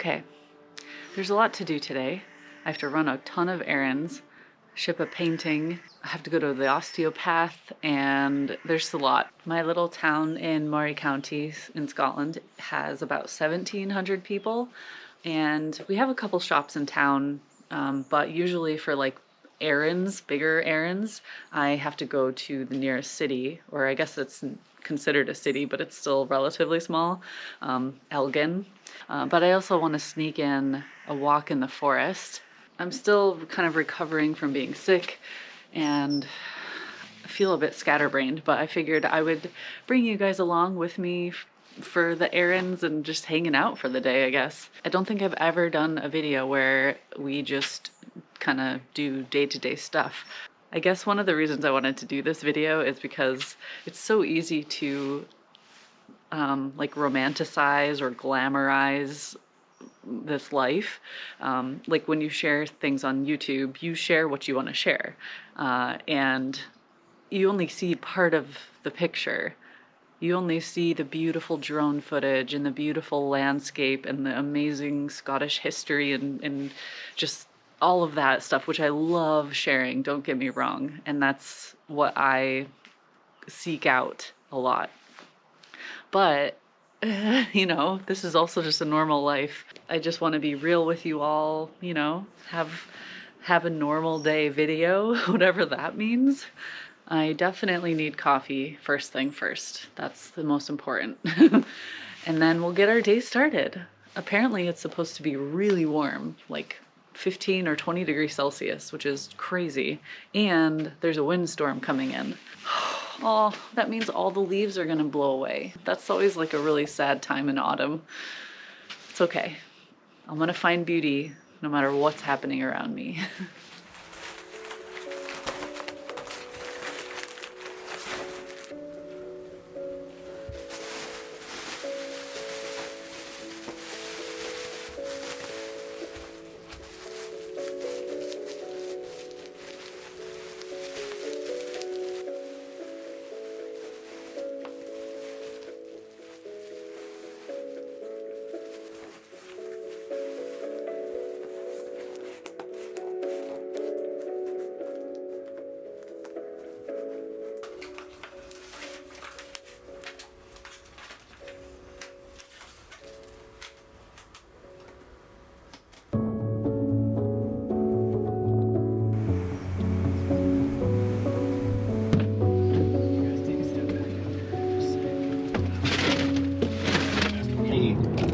Okay, there's a lot to do today. I have to run a ton of errands, ship a painting, I have to go to the osteopath, and there's a lot. My little town in Moray County in Scotland has about 1,700 people, and we have a couple shops in town, but usually for like errands, bigger errands, I have to go to the nearest city, or I guess it's considered a city, but it's still relatively small, Elgin. But I also want to sneak in a walk in the forest. I'm still kind of recovering from being sick and I feel a bit scatterbrained, but I figured I would bring you guys along with me for the errands and just hanging out for the day, I guess. I don't think I've ever done a video where we just kind of do day-to-day stuff. I guess one of the reasons I wanted to do this video is because it's so easy to like romanticize or glamorize this life. Like when you share things on YouTube, you share what you want to share, and you only see part of the picture. You only see the beautiful drone footage and the beautiful landscape and the amazing Scottish history and just all of that stuff, which I love sharing, don't get me wrong. And that's what I seek out a lot. But, you know, this is also just a normal life. I just want to be real with you all, you know, have a normal day video, whatever that means. I definitely need coffee first thing first. That's the most important. And then we'll get our day started. Apparently it's supposed to be really warm, like 15 or 20 degrees Celsius, which is crazy. And there's a windstorm coming in. Oh, that means all the leaves are gonna blow away. That's always like a really sad time in autumn. It's okay. I'm gonna find beauty no matter what's happening around me.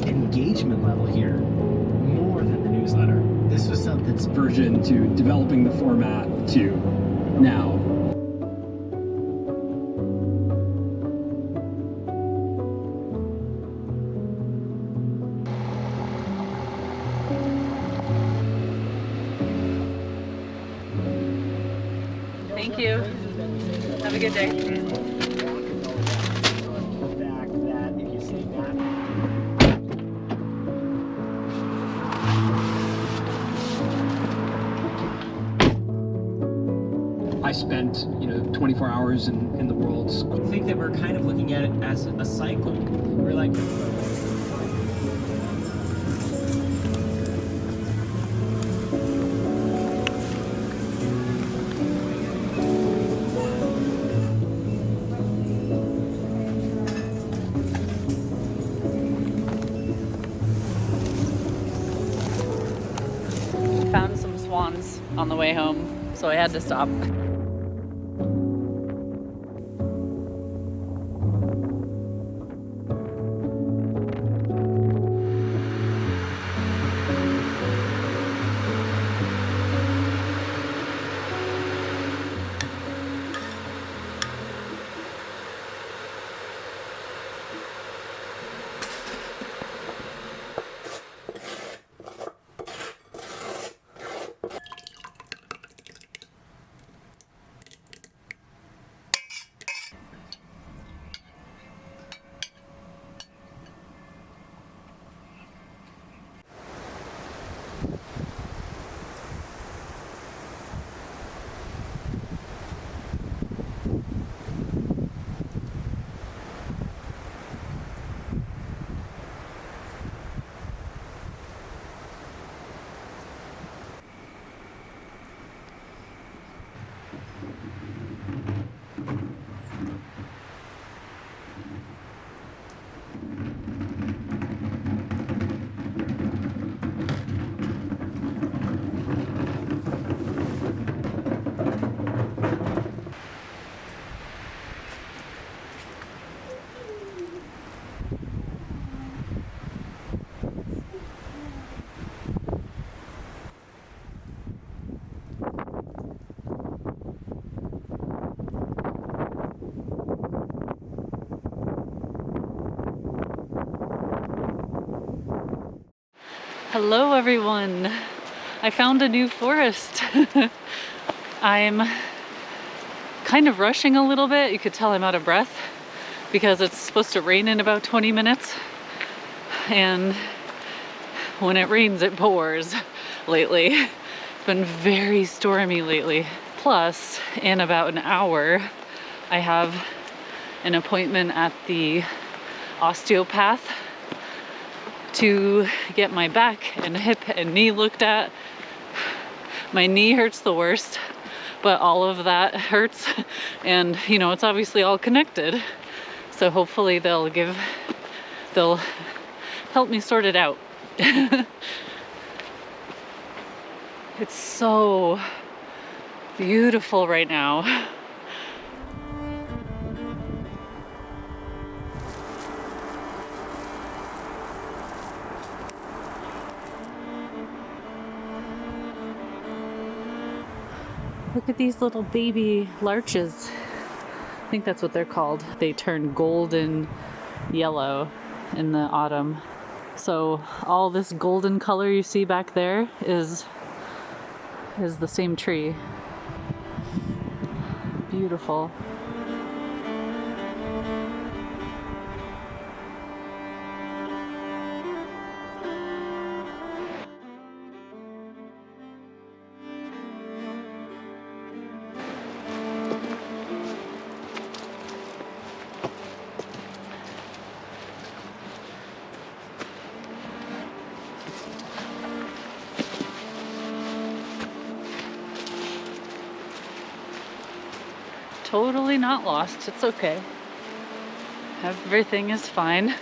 Engagement level here more than the newsletter. This was something's version to developing the format to now. Thank you. Have a good day. I spent, 24 hours in the world. I think that we're kind of looking at it as a cycle. We're like, Found some swans on the way home, so I had to stop. Hello everyone! I found a new forest. I'm kind of rushing a little bit. You could tell I'm out of breath because it's supposed to rain in about 20 minutes. And when it rains, it pours lately. It's been very stormy lately. Plus, in about an hour, I have an appointment at the osteopath to get my back and hip and knee looked at. My knee hurts the worst, but all of that hurts, and you know, it's obviously all connected. So hopefully they'll help me sort it out. It's so beautiful right now. Look at these little baby larches. I think that's what they're called. They turn golden yellow in the autumn. So all this golden color you see back there is the same tree. Beautiful. Totally not lost. It's okay. Everything is fine.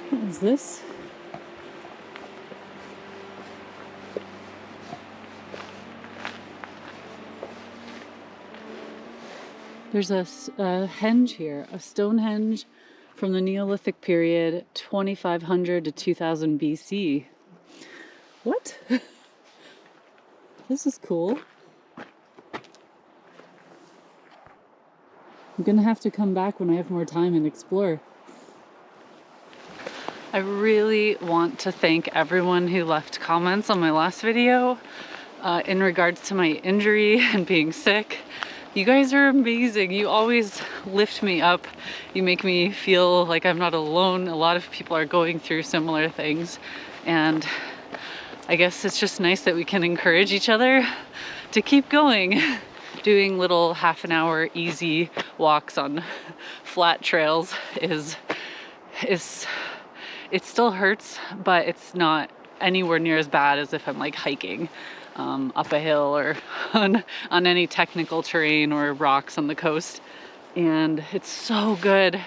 What is this? There's a henge here, a stone henge from the Neolithic period, 2500 to 2000 BC. What? This is cool. I'm gonna have to come back when I have more time and explore. I really want to thank everyone who left comments on my last video in regards to my injury and being sick. You guys are amazing. You always lift me up. You make me feel like I'm not alone. A lot of people are going through similar things. And I guess it's just nice that we can encourage each other to keep going. Doing little half an hour easy walks on flat trails it still hurts, but it's not anywhere near as bad as if I'm like hiking up a hill or on any technical terrain or rocks on the coast. And it's so good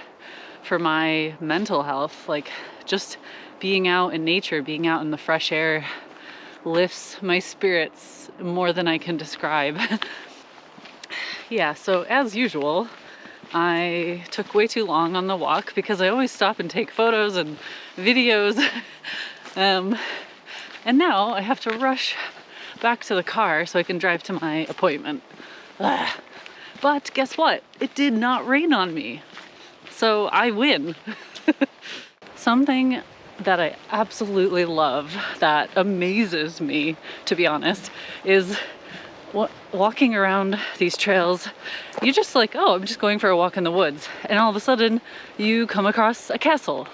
for my mental health. Like just being out in nature, being out in the fresh air lifts my spirits more than I can describe. Yeah, so as usual, I took way too long on the walk because I always stop and take photos and videos. And now I have to rush back to the car so I can drive to my appointment. But guess what? It did not rain on me. So I win. Something that I absolutely love, that amazes me, to be honest, is walking around these trails. You're just like, oh, I'm just going for a walk in the woods. And all of a sudden you come across a castle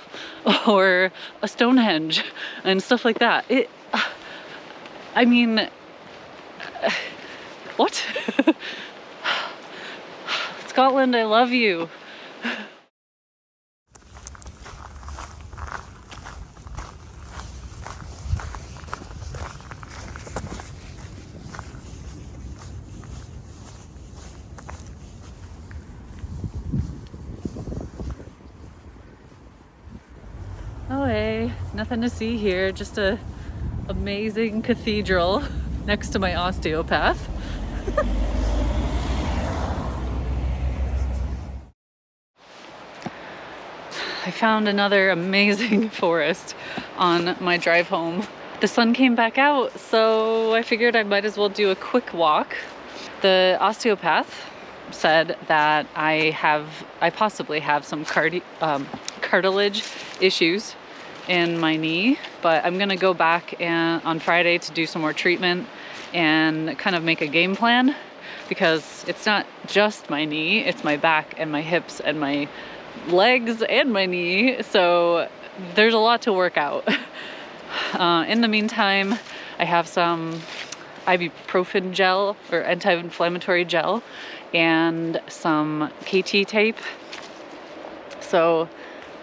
or a Stonehenge and stuff like that. I mean, what? Scotland, I love you. Oh hey, nothing to see here, just a amazing cathedral next to my osteopath. I found another amazing forest on my drive home. the sun came back out, so I figured I might as well do a quick walk. The osteopath said that I possibly have some cartilage issues in my knee, but I'm gonna go back on Friday to do some more treatment and kind of make a game plan, because it's not just my knee, it's my back and my hips and my legs and my knee, so there's a lot to work out. In the meantime, I have some ibuprofen gel or anti-inflammatory gel and some KT tape, so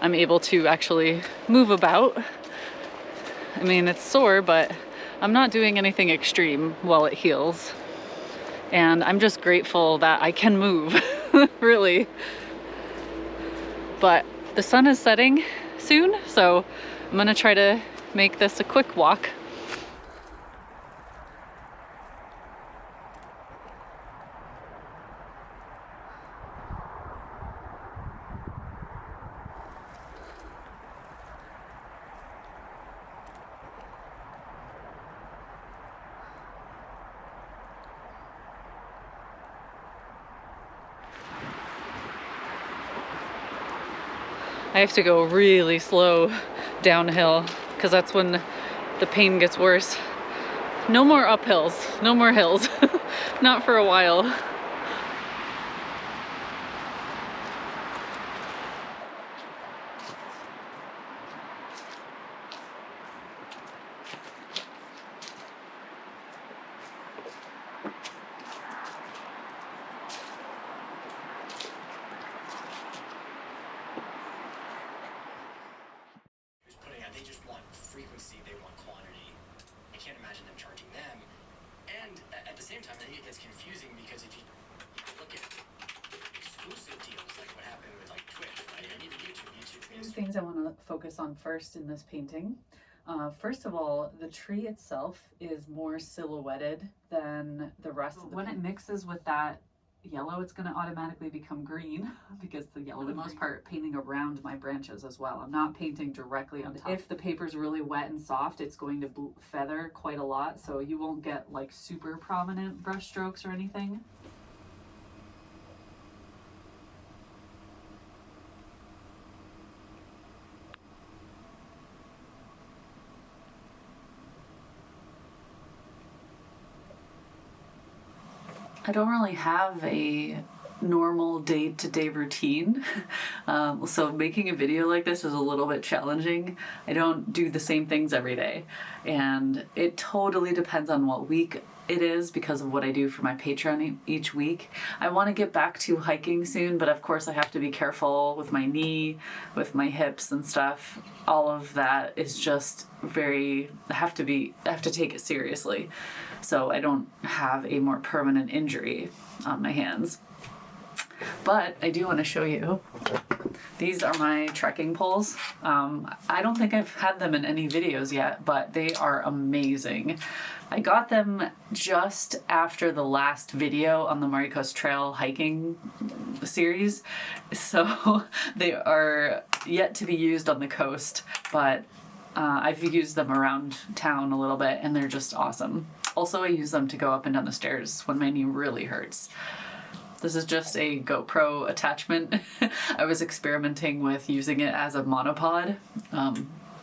I'm able to actually move about. I mean, it's sore, but I'm not doing anything extreme while it heals. And I'm just grateful that I can move, really. But the sun is setting soon, so I'm gonna try to make this a quick walk. I have to go really slow downhill because that's when the pain gets worse. No more uphills, no more hills. Not for a while. They just want frequency, they want quantity. I can't imagine them charging them. And at the same time, I think it gets confusing because if you look at exclusive deals, like what happened with like Twitch, right? And even YouTube. Two things I want to focus on first in this painting. First of all, the tree itself is more silhouetted than the rest of the painting. When it mixes with that yellow, it's going to automatically become green because the yellow, for the most part, painting around my branches as well. I'm not painting directly on top. If the paper's really wet and soft, it's going to feather quite a lot, so you won't get like super prominent brush strokes or anything. I don't really have a normal day-to-day routine, so making a video like this is a little bit challenging. I don't do the same things every day, and it totally depends on what week it is because of what I do for my Patreon each week. I want to get back to hiking soon, but of course I have to be careful with my knee, with my hips and stuff. All of that is just I have to take it seriously, so I don't have a more permanent injury on my hands. But I do want to show you. These are my trekking poles. I don't think I've had them in any videos yet, but they are amazing. I got them just after the last video on the Marikos Trail hiking series, so they are yet to be used on the coast, but I've used them around town a little bit and they're just awesome. Also, I use them to go up and down the stairs when my knee really hurts. This is just a GoPro attachment. I was experimenting with using it as a monopod. I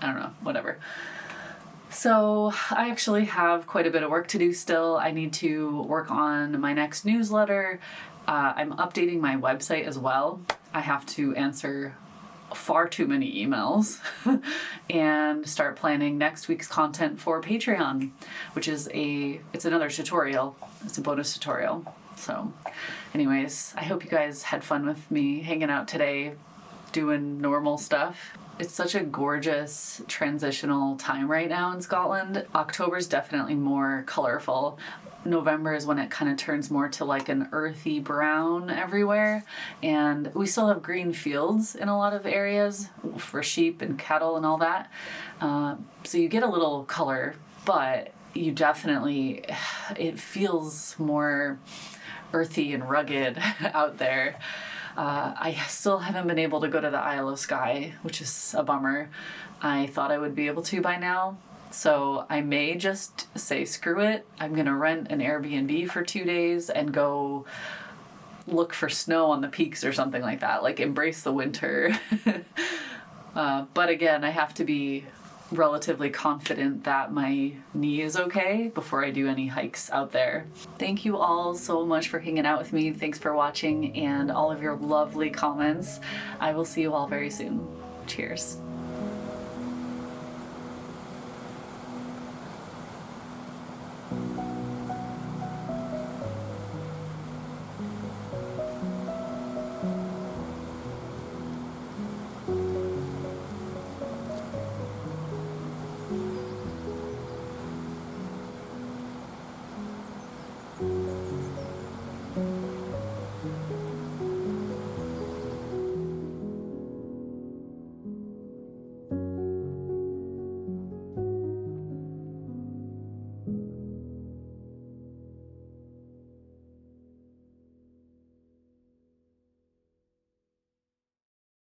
don't know, whatever. So I actually have quite a bit of work to do still. I need to work on my next newsletter. I'm updating my website as well. I have to answer far too many emails and start planning next week's content for Patreon, which is it's another tutorial. It's a bonus tutorial. So anyways, I hope you guys had fun with me hanging out today, doing normal stuff. It's such a gorgeous transitional time right now in Scotland. October's definitely more colorful. November is when it kind of turns more to like an earthy brown everywhere. And we still have green fields in a lot of areas for sheep and cattle and all that. So you get a little color, but you definitely, it feels more earthy and rugged out there. I still haven't been able to go to the Isle of Skye, which is a bummer. I thought I would be able to by now, So I may just say, screw it. I'm going to rent an Airbnb for 2 days and go look for snow on the peaks or something like that. Like, embrace the winter. But again, I have to be relatively confident that my knee is okay before I do any hikes out there. Thank you all so much for hanging out with me. Thanks for watching and all of your lovely comments. I will see you all very soon. Cheers.